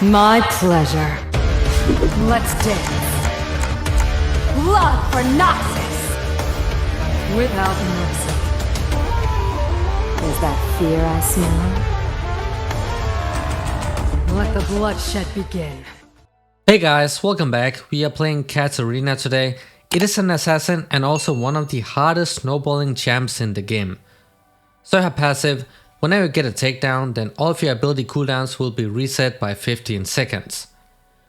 My pleasure. Let's dance. Blood for Noxus! Without mercy. Is that fear I smell? Let the bloodshed begin. Hey guys, welcome back. We are playing Katarina today. It is an assassin and also one of the hardest snowballing champs in the game. So her passive, whenever you get a takedown, then all of your ability cooldowns will be reset by 15 seconds.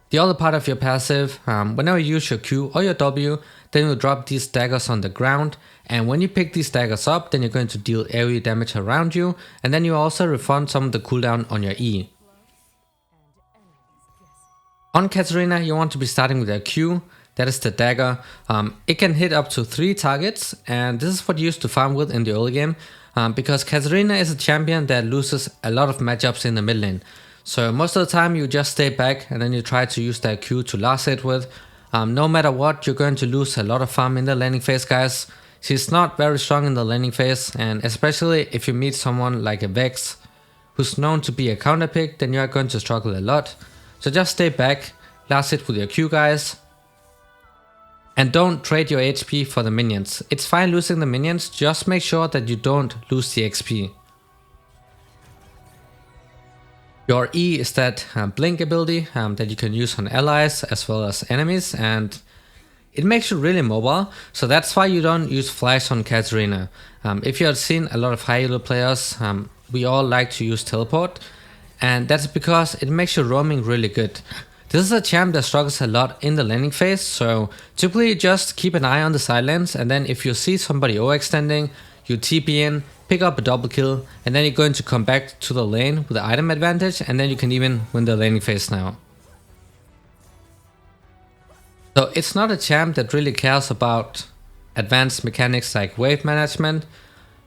The other part of your passive, whenever you use your Q or your W, then you'll drop these daggers on the ground, and when you pick these daggers up, then you're going to deal AoE damage around you, and then you also refund some of the cooldown on your E. On Katarina, you want to be starting with a Q, that is the dagger. It can hit up to 3 targets, and this is what you used to farm with in the early game, because Katarina is a champion that loses a lot of matchups in the mid lane. So most of the time you just stay back and then you try to use that Q to last hit with. No matter what, you're going to lose a lot of farm in the laning phase, guys. She's not very strong in the laning phase, and especially if you meet someone like a Vex, who's known to be a counter pick, then you're going to struggle a lot. So just stay back, last hit with your Q, guys. And don't trade your HP for the minions. It's fine losing the minions, just make sure that you don't lose the XP. Your E is that blink ability that you can use on allies as well as enemies, and it makes you really mobile, so that's why you don't use flash on Katarina. If you have seen a lot of high elo players, we all like to use teleport, and that's because it makes your roaming really good. This is a champ that struggles a lot in the laning phase, so typically just keep an eye on the sidelines, and then if you see somebody overextending, you TP in, pick up a double kill, and then you're going to come back to the lane with the item advantage, and then you can even win the laning phase now. So it's not a champ that really cares about advanced mechanics like wave management.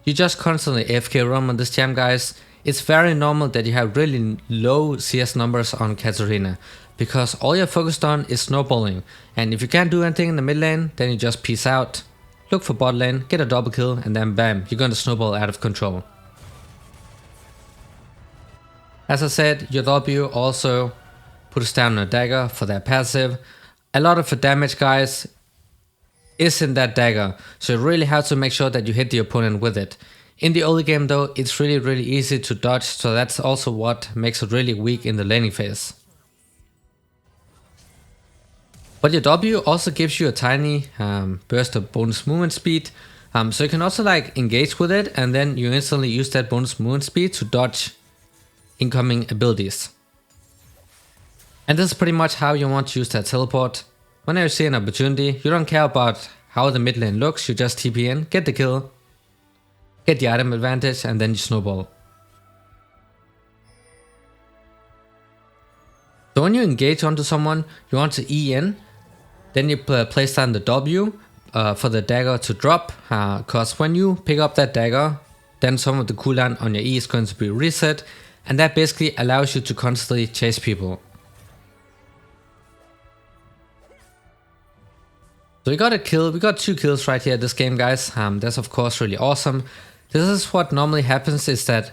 You just constantly AFK roam on this champ, guys. It's very normal that you have really low CS numbers on Katarina, because all you're focused on is snowballing, and if you can't do anything in the mid lane, then you just peace out, look for bot lane, get a double kill, and then bam, you're going to snowball out of control. As I said, your W also puts down a dagger for their passive. A lot of the damage, guys, is in that dagger, so you really have to make sure that you hit the opponent with it. In the early game though, it's really easy to dodge, so that's also what makes it really weak in the laning phase. But your W also gives you a tiny burst of bonus movement speed, so you can also like engage with it, and then you instantly use that bonus movement speed to dodge incoming abilities. And this is pretty much how you want to use that teleport. Whenever you see an opportunity, you don't care about how the mid lane looks, you just TP in, get the kill, get the item advantage, and then you snowball. So when you engage onto someone, you want to E in, then you place down the W for the dagger to drop, because when you pick up that dagger, then some of the cooldown on your E is going to be reset, and that basically allows you to constantly chase people. So we got a kill, we got 2 kills right here this game, guys. That's of course really awesome. This is what normally happens, is that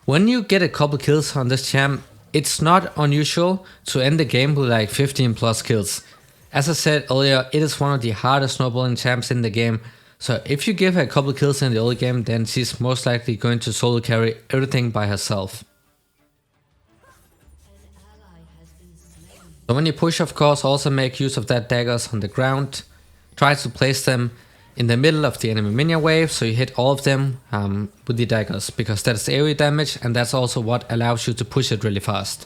when you get a couple kills on this champ, it's not unusual to end the game with like 15 plus kills. As I said earlier, it is one of the hardest snowballing champs in the game, so if you give her a couple kills in the early game, then she's most likely going to solo carry everything by herself. So when you push, of course, also make use of that daggers on the ground. Try to place them in the middle of the enemy minion wave, so you hit all of them with the daggers, because that's AoE damage, and that's also what allows you to push it really fast.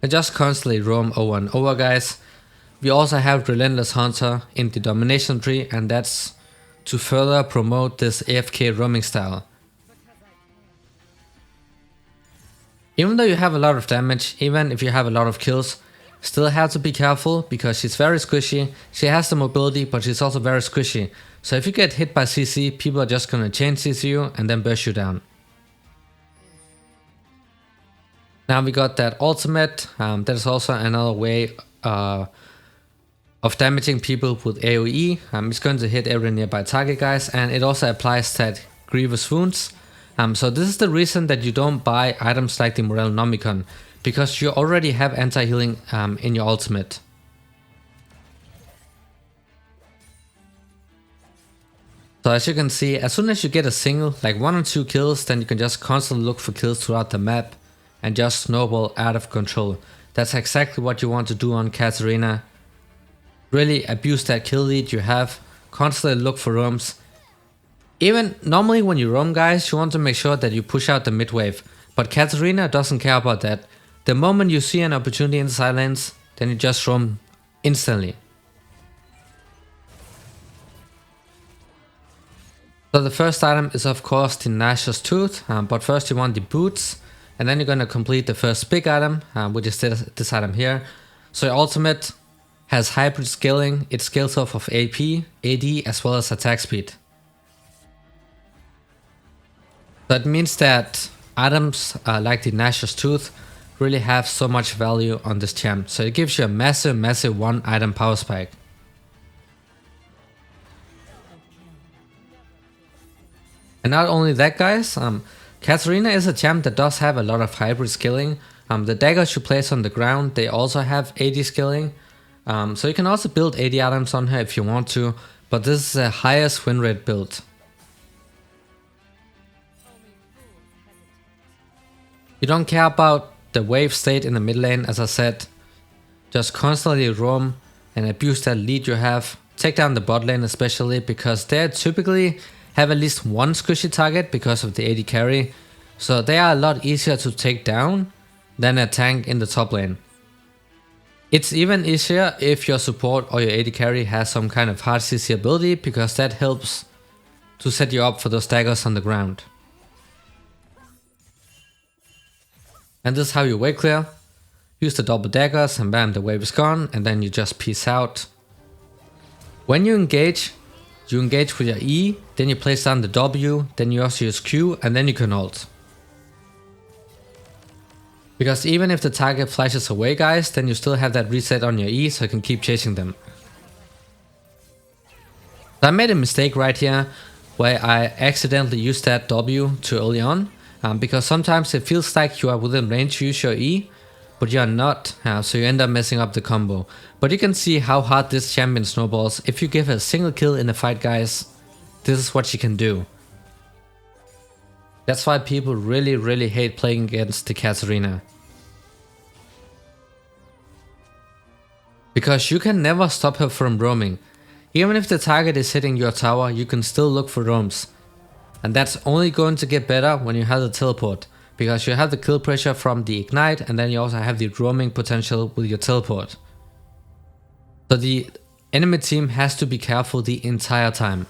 And just constantly roam over and over, guys. We also have Relentless Hunter in the domination tree, and that's to further promote this AFK roaming style. Even though you have a lot of damage, even if you have a lot of kills, still have to be careful, because she's very squishy. She has the mobility, but she's also very squishy. So if you get hit by CC, people are just gonna chain CC you and then burst you down. Now we got that ultimate. That is also another way of damaging people with AoE. It's going to hit every nearby target, guys, and it also applies that grievous wounds. So this is the reason that you don't buy items like the Morel Nomicon, because you already have anti-healing in your ultimate. So as you can see, as soon as you get a single, like 1 or 2 kills, then you can just constantly look for kills throughout the map and just snowball out of control. That's exactly what you want to do on Katarina. Really abuse that kill lead you have, constantly look for roams. Even normally when you roam guys, you want to make sure that you push out the mid wave, but Katarina doesn't care about that. The moment you see an opportunity in the side lanes, then you just roam instantly. So the first item is of course the Gnasher's Tooth, but first you want the boots, and then you're gonna complete the first big item, which is this item here. So your ultimate has hybrid scaling, it scales off of AP, AD as well as attack speed. That means that items like the Gnasher's Tooth really have so much value on this champ, so it gives you a massive 1 item power spike. And not only that guys, Katarina is a champ that does have a lot of hybrid skilling. The daggers you place on the ground, they also have AD skilling. So you can also build AD items on her if you want to, but this is the highest win rate build. You don't care about the wave state in the mid lane, as I said. Just constantly roam and abuse that lead you have. Take down the bot lane especially, because they typically have at least 1 squishy target because of the AD carry, so they are a lot easier to take down than a tank in the top lane. It's even easier if your support or your AD carry has some kind of hard CC ability, because that helps to set you up for those daggers on the ground. And this is how you wave clear. Use the double daggers and bam, the wave is gone, and then you just peace out. When you engage with your E, then you place down the W, then you also use Q, and then you can ult. Because even if the target flashes away guys, then you still have that reset on your E, so you can keep chasing them. So I made a mistake right here, where I accidentally used that W too early on, because sometimes it feels like you are within range to use your E, but you are not, so you end up messing up the combo. But you can see how hard this champion snowballs. If you give her a single kill in a fight guys, this is what she can do. That's why people really hate playing against the Katarina. Because you can never stop her from roaming. Even if the target is hitting your tower, you can still look for roams. And that's only going to get better when you have the teleport, because you have the kill pressure from the ignite, and then you also have the roaming potential with your teleport. So the enemy team has to be careful the entire time.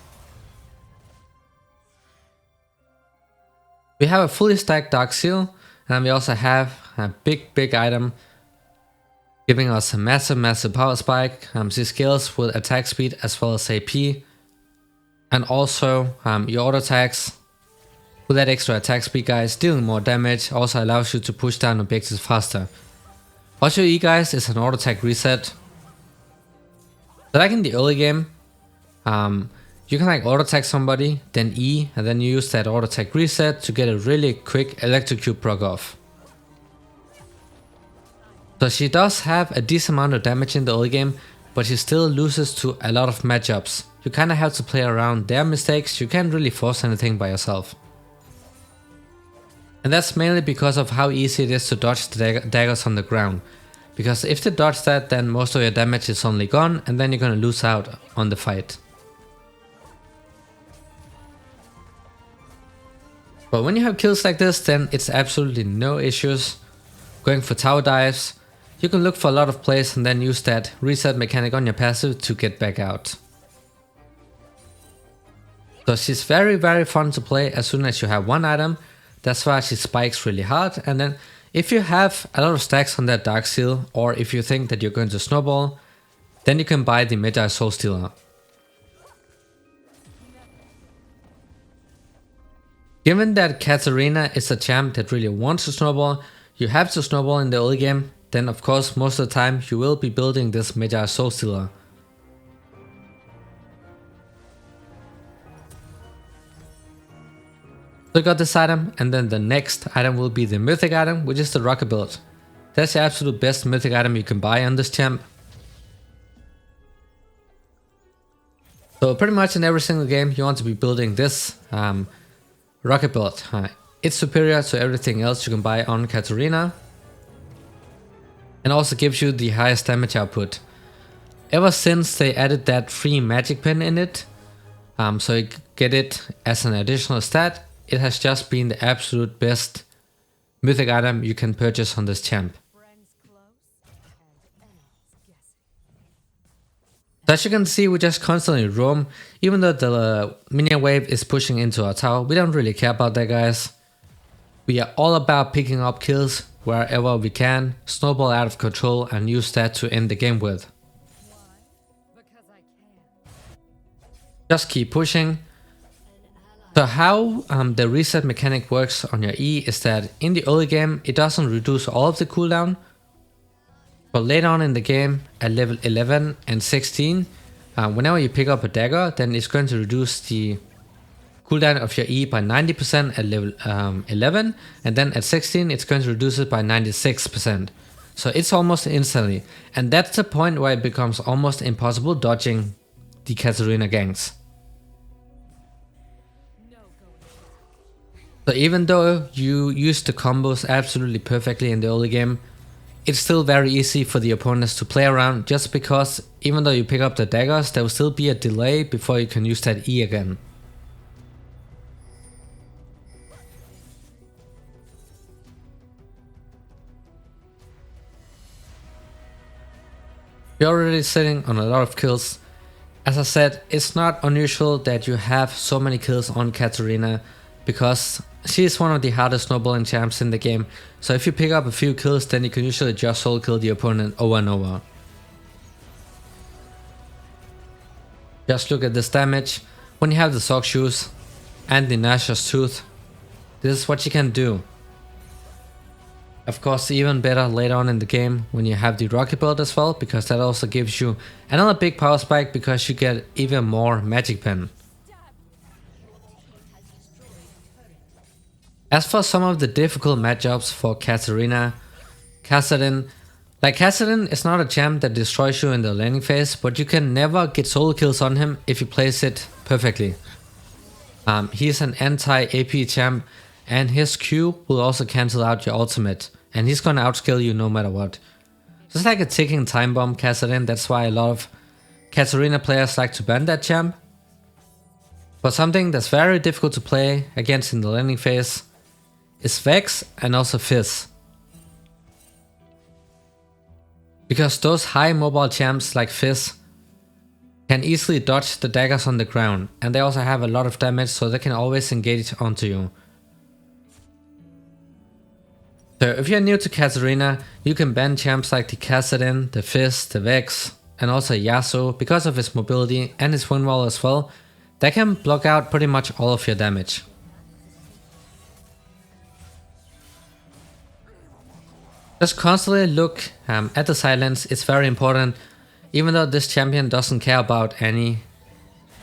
We have a fully stacked Dark Seal, and we also have a big item giving us a massive power spike. She scales with attack speed as well as AP. And also your auto attacks with that extra attack speed guys, dealing more damage, also allows you to push down objectives faster. Also E guys is an auto attack reset. So like in the early game, you can like auto attack somebody, then E, and then you use that auto attack reset to get a really quick electrocute proc off. So she does have a decent amount of damage in the early game, but she still loses to a lot of matchups. You kinda have to play around their mistakes, you can't really force anything by yourself. And that's mainly because of how easy it is to dodge the daggers on the ground. Because if they dodge that, then most of your damage is only gone, and then you're gonna lose out on the fight. But when you have kills like this, then it's absolutely no issues going for tower dives. You can look for a lot of plays and then use that reset mechanic on your passive to get back out. So she's very fun to play as soon as you have one item. That's why she spikes really hard, and then if you have a lot of stacks on that Dark Seal, or if you think that you're going to snowball, then you can buy the Magi Soul Stealer. Given that Katarina is a champ that really wants to snowball, you have to snowball in the early game, then of course most of the time you will be building this Magi Soul Stealer. So you got this item, and then the next item will be the mythic item, which is the rocket build. That's the absolute best mythic item you can buy on this champ. So pretty much in every single game you want to be building this rocket build. It's superior to everything else you can buy on Katarina, and also gives you the highest damage output. Ever since they added that free magic pen in it, so you get it as an additional stat, it has just been the absolute best mythic item you can purchase on this champ. So as you can see, we just constantly roam. Even though the minion wave is pushing into our tower, we don't really care about that, guys. We are all about picking up kills wherever we can, snowball out of control, and use that to end the game with. Just keep pushing. So how the reset mechanic works on your E is that in the early game it doesn't reduce all of the cooldown, but later on in the game at level 11 and 16, whenever you pick up a dagger, then it's going to reduce the cooldown of your E by 90% at level 11, and then at 16 it's going to reduce it by 96%. So it's almost instantly, and that's the point where it becomes almost impossible dodging the Katarina ganks. So even though you use the combos absolutely perfectly in the early game, it's still very easy for the opponents to play around, just because even though you pick up the daggers, there will still be a delay before you can use that E again. You're already sitting on a lot of kills. As I said, it's not unusual that you have so many kills on Katarina, because she is one of the hardest snowballing champs in the game. So if you pick up a few kills, then you can usually just solo kill the opponent over and over. Just look at this damage. When you have the sock shoes and the Nashor's tooth, this is what you can do. Of course, even better later on in the game when you have the rocket build as well, because that also gives you another big power spike, because you get even more magic pen. As for some of the difficult matchups for Katarina, Kassadin is not a champ that destroys you in the laning phase, but you can never get solo kills on him if you place it perfectly. He's an anti-AP champ, and his Q will also cancel out your ultimate, and he's gonna outscale you no matter what. Just like a ticking time bomb, Kassadin. That's why a lot of Katarina players like to ban that champ. But something that's very difficult to play against in the laning phase is Vex and also Fizz. Because those high mobile champs like Fizz can easily dodge the daggers on the ground, and they also have a lot of damage, so they can always engage onto you. So if you're new to Katarina, you can ban champs like the Kassadin, the Fizz, the Vex, and also Yasuo because of his mobility and his wind wall as well. They can block out pretty much all of your damage. Just constantly look at the silence. It's very important. Even though this champion doesn't care about any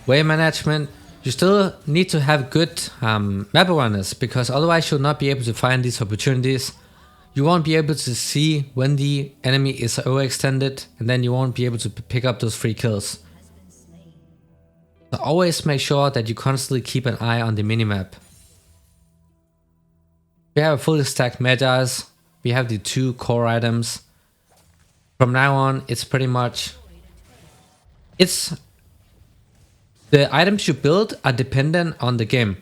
wave management, you still need to have good map awareness, because otherwise you'll not be able to find these opportunities. You won't be able to see when the enemy is overextended, and then you won't be able to pick up those free kills. So always make sure that you constantly keep an eye on the minimap. We have a fully stacked Magi's. We have the 2 core items. From now on, it's pretty much... the items you build are dependent on the game.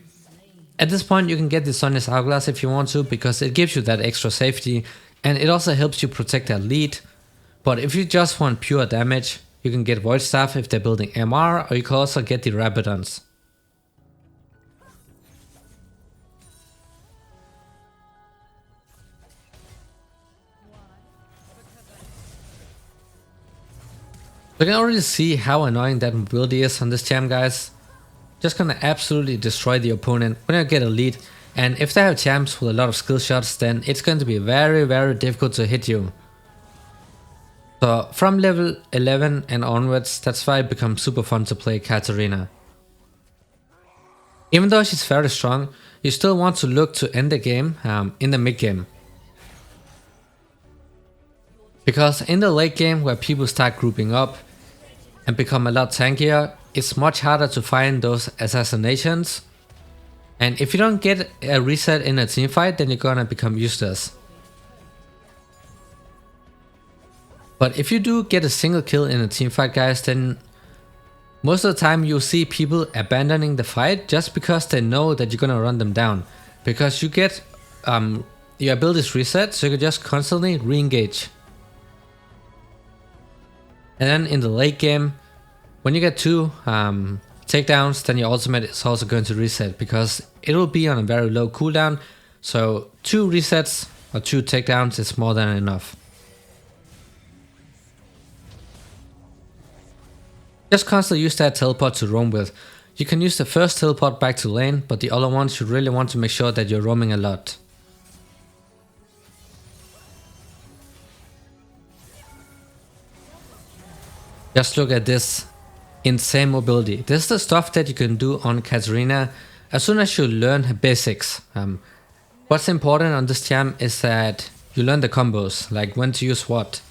At this point, you can get the Sonya's Hourglass if you want to, because it gives you that extra safety, and it also helps you protect that lead. But if you just want pure damage, you can get Void Staff if they're building MR, or you can also get the Rabadons. You can already see how annoying that mobility is on this champ, guys. Just gonna absolutely destroy the opponent when you get a lead, and if they have champs with a lot of skill shots, then it's going to be very, very difficult to hit you. So from level 11 and onwards, that's why it becomes super fun to play Katarina. Even though she's very strong, you still want to look to end the game in the mid game. Because in the late game, where people start grouping up and become a lot tankier, it's much harder to find those assassinations. And if you don't get a reset in a team fight, then you're gonna become useless. But if you do get a single kill in a team fight, guys, then most of the time you'll see people abandoning the fight just because they know that you're gonna run them down. Because you get your abilities reset, so you can just constantly re-engage. And then in the late game, when you get 2 takedowns, then your ultimate is also going to reset because it will be on a very low cooldown. So 2 resets or 2 takedowns is more than enough. Just constantly use that teleport to roam with. You can use the first teleport back to lane, but the other ones you really want to make sure that you're roaming a lot. Just look at this insane mobility. This is the stuff that you can do on Katarina as soon as you learn her basics. What's important on this champ is that you learn the combos, like when to use what.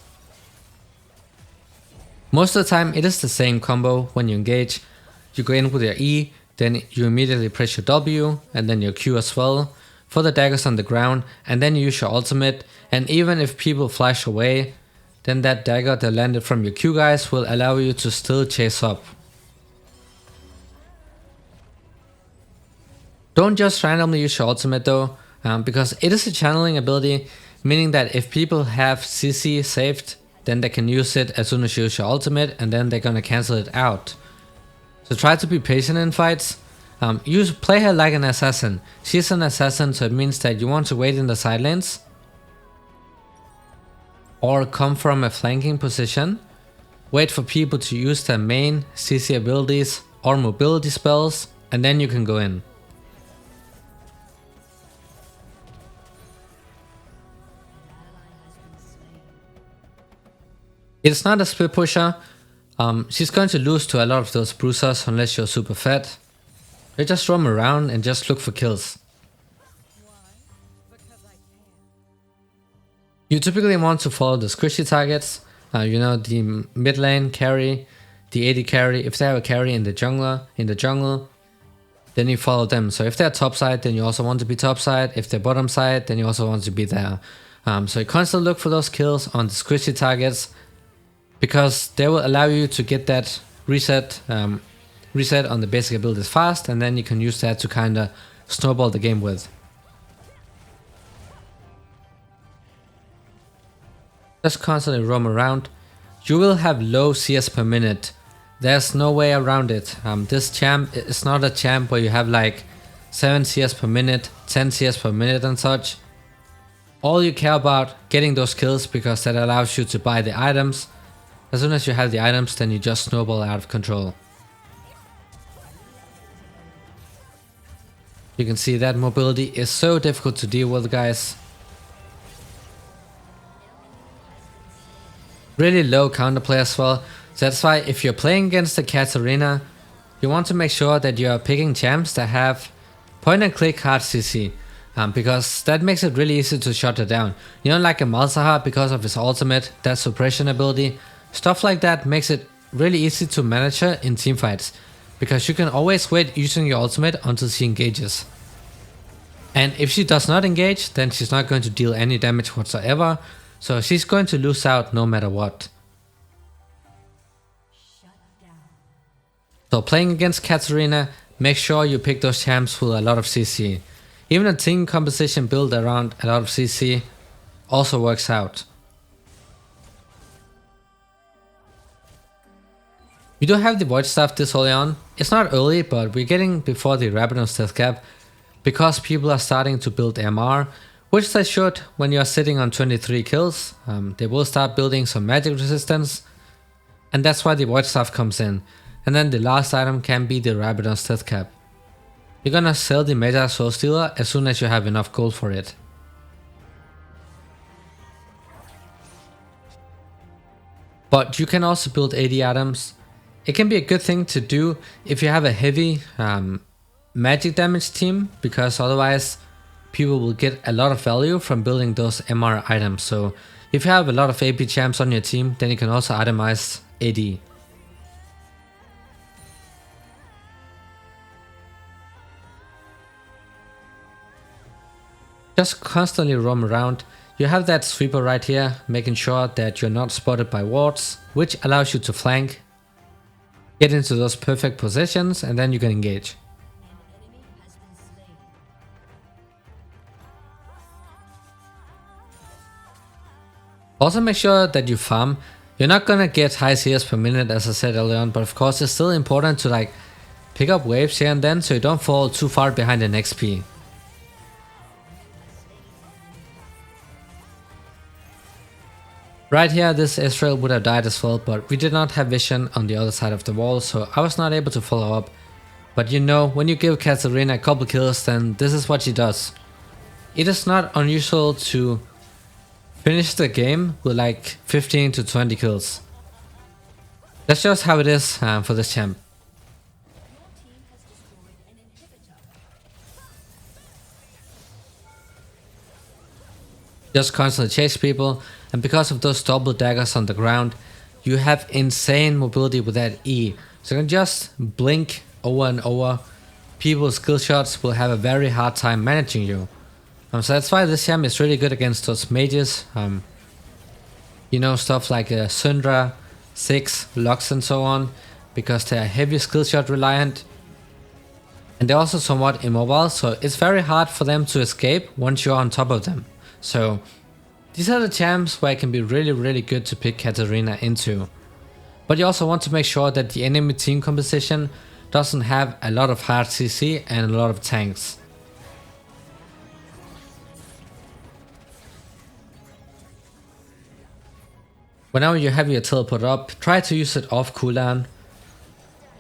Most of the time it is the same combo when you engage. You go in with your E, then you immediately press your W and then your Q as well for the daggers on the ground, and then you use your ultimate, and even if people flash away, then that dagger that landed from your Q guys will allow you to still chase up. Don't just randomly use your ultimate though, because it is a channeling ability, meaning that if people have CC saved, then they can use it as soon as you use your ultimate, and then they're gonna cancel it out. So try to be patient in fights. Play her like an assassin. She's an assassin, so it means that you want to wait in the side lanes or come from a flanking position. Wait for people to use their main CC abilities or mobility spells, and then you can go in. It's not a split pusher. She's going to lose to a lot of those bruisers unless you're super fat. They just roam around and just look for kills. You typically want to follow the squishy targets, the mid lane carry, the AD carry. If they have a carry in the jungle, then you follow them. So if they're top side, then you also want to be top side. If they're bottom side, then you also want to be there. So you constantly look for those kills on the squishy targets, because they will allow you to get that reset on the basic abilities fast, and then you can use that to kind of snowball the game with. Just constantly roam around. You will have low CS per minute. There's no way around it. This champ is not a champ where you have like 7 CS per minute, 10 CS per minute and such. All you care about getting those kills, because that allows you to buy the items. As soon as you have the items, then you just snowball out of control. You can see that mobility is so difficult to deal with, guys. Really low counterplay as well. So that's why if you're playing against the Katarina, you want to make sure that you are picking champs that have point and click hard CC. Because that makes it really easy to shut her down. Like a Malzahar, because of his ultimate, that suppression ability. Stuff like that makes it really easy to manage her in teamfights, because you can always wait using your ultimate until she engages. And if she does not engage, then she's not going to deal any damage whatsoever, so she's going to lose out no matter what. So playing against Katarina, make sure you pick those champs with a lot of CC. Even a team composition built around a lot of CC also works out. We do have the Void Staff this early on. It's not early, but we're getting before the Rabadon's death cap, because people are starting to build MR, which they should when you are sitting on 23 kills. They will start building some magic resistance, and that's why the Void Staff comes in. And then the last item can be the Rabadon's death cap. You're gonna sell the Meta Soul Stealer as soon as you have enough gold for it. But you can also build AD items. It can be a good thing to do if you have a heavy magic damage team, because otherwise people will get a lot of value from building those MR items. So if you have a lot of AP champs on your team, then you can also itemize AD. Just constantly roam around. You have that sweeper right here, making sure that you're not spotted by wards, which allows you to flank, get into those perfect positions, and then you can engage. Also make sure that you farm. You're not gonna get high CS per minute as I said earlier on, but of course it's still important to like pick up waves here and then so you don't fall too far behind in XP. Right here this Israel would have died as well, but we did not have vision on the other side of the wall, so I was not able to follow up. But you know, when you give Katarina a couple kills, then this is what she does. It is not unusual to finish the game with like 15 to 20 kills. That's just how it is for this champ. Just constantly chase people, and because of those double daggers on the ground, you have insane mobility with that E. So you can just blink over and over. People's skill shots will have a very hard time managing you. So that's why this champ is really good against those mages. You know, stuff like Syndra, Six, Lux and so on, because they are heavy skill shot reliant. And they're also somewhat immobile, so it's very hard for them to escape once you're on top of them. So these are the champs where it can be really good to pick Katarina into. But you also want to make sure that the enemy team composition doesn't have a lot of hard CC and a lot of tanks. Whenever you have your teleport up, try to use it off cooldown.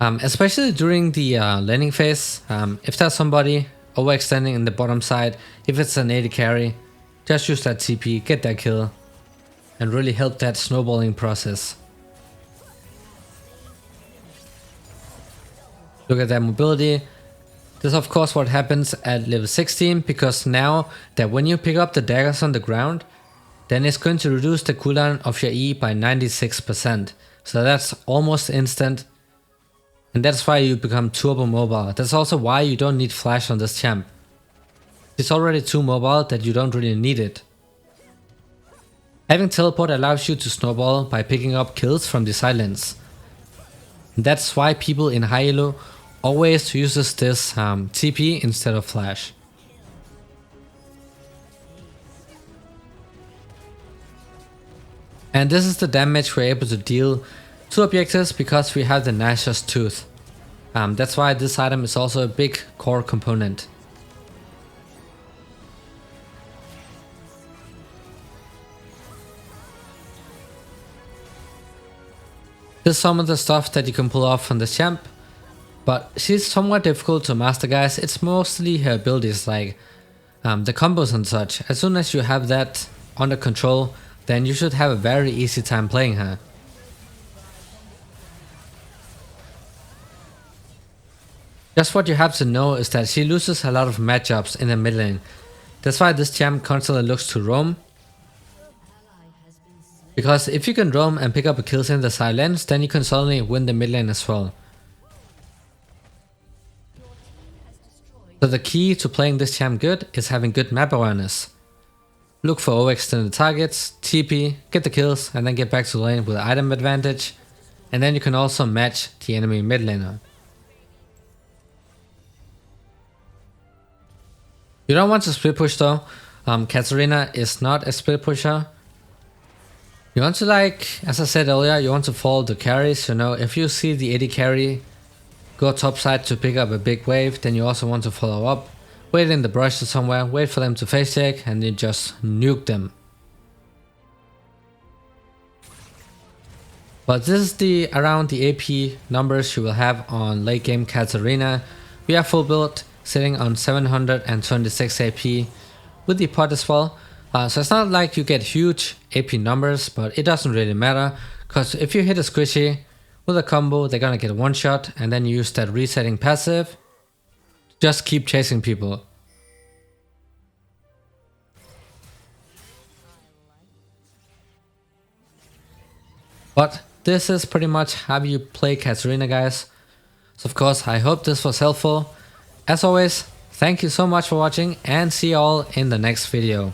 Especially during the laning phase. If there's somebody overextending in the bottom side, if it's an AD carry, just use that TP, get that kill, and really help that snowballing process. Look at that mobility. This is of course what happens at level 16, because now that when you pick up the daggers on the ground, then it's going to reduce the cooldown of your E by 96%. So that's almost instant. And that's why you become turbo mobile. That's also why you don't need flash on this champ. It's already too mobile that you don't really need it. Having teleport allows you to snowball by picking up kills from the silence. And that's why people in high elo always uses this TP instead of flash. And this is the damage we're able to deal to objectives because we have the Nashor's Tooth. That's why this item is also a big core component. This is some of the stuff that you can pull off from this champ, but she's somewhat difficult to master, guys. It's mostly her abilities like the combos and such. As soon as you have that under control, then you should have a very easy time playing her. Just what you have to know is that she loses a lot of matchups in the mid lane. That's why this champ constantly looks to roam. Because if you can roam and pick up a kills in the silence, then you can suddenly win the mid lane as well. So the key to playing this champ good is having good map awareness. Look for overextended targets, TP, get the kills, and then get back to the lane with item advantage. And then you can also match the enemy mid laner. You don't want to split push though. Katarina is not a split pusher. You want to, like, as I said earlier, you want to follow the carries. You know, if you see the AD carry go topside to pick up a big wave, then you also want to follow up. Wait in the brush or somewhere, wait for them to face check, and you just nuke them. But this is the around the AP numbers you will have on late game Katarina. We are full build, sitting on 726 AP with the pot as well. So it's not like you get huge AP numbers, but it doesn't really matter, because if you hit a squishy with a combo, they're gonna get one shot, and then you use that resetting passive Just keep chasing people. But this is pretty much how you play Katarina, guys. So of course, I hope this was helpful. As always, thank you so much for watching and see you all in the next video.